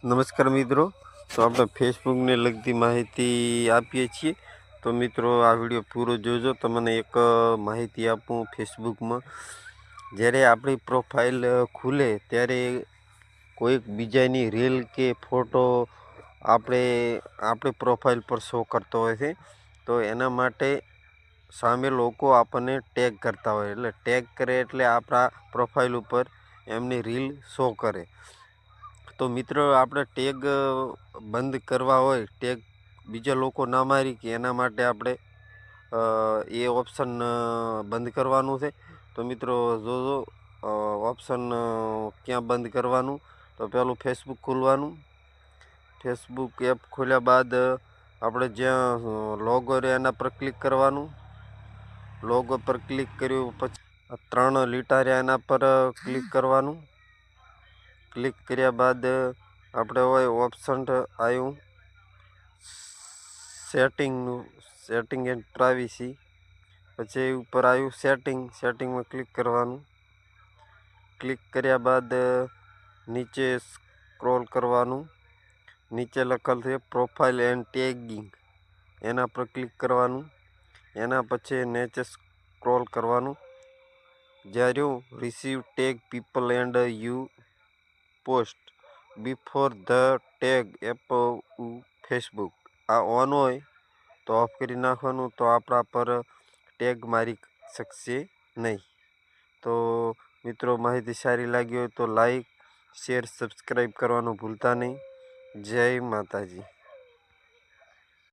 નમસ્કાર મિત્રો, તો આપણે ફેસબુકને લગતી માહિતી આપીએ છીએ. તો મિત્રો આ વિડીયો પૂરો જોજો. તમને એક માહિતી આપું ફેસબુકમાં જ્યારે આપણી પ્રોફાઇલ ખુલે ત્યારે કોઈક બીજાની રીલ કે ફોટો આપણી પ્રોફાઇલ પર શો કરતો હોય છે. તો એના માટે સામે લોકો આપણને ટેગ કરતા હોય, એટલે ટેગ કરે એટલે આપણા પ્રોફાઇલ ઉપર એમની રીલ શો કરે. તો મિત્રો આપણે ટેગ બંધ કરવા હોય, ટેગ બીજા લોકો ના મારી કે એના માટે આપણે એ ઓપ્શન બંધ કરવાનું છે. તો મિત્રો જોજો ઓપ્શન ક્યાં બંધ કરવાનું. તો પહેલું ફેસબુક ખોલવાનું. ફેસબુક એપ ખોલ્યા બાદ આપણે જ્યાં લોગો રહે એના પર ક્લિક કરવાનું. લોગો પર ક્લિક કર્યું પછી 3 લીટા રહ્યા એના પર ક્લિક કરવાનું. ક્લિક કર્યા બાદ આપણે હોય ઓપ્શન આવ્યું સેટિંગ એન્ડ પ્રાઇવસી. પછી ઉપર આવ્યું સેટિંગમાં ક્લિક કરવાનું. ક્લિક કર્યા બાદ નીચે સ્ક્રોલ કરવાનું. નીચે લખેલ છે પ્રોફાઇલ એન્ડ ટેગિંગ, એના પર ક્લિક કરવાનું. એના પછી નીચે સ્ક્રોલ કરવાનું. જ્યારે receive tag people and you post before the tag app Facebook. આ ઓન હોય તો ઓફ કરી નાખવાનું, તો આપણા પર ટેગ મારી શકશે નહીં. તો મિત્રો માહિતી સારી લાગી હોય તો લાઈક, શેર, સબસ્ક્રાઈબ કરવાનું ભૂલતા નહીં. જય માતાજી.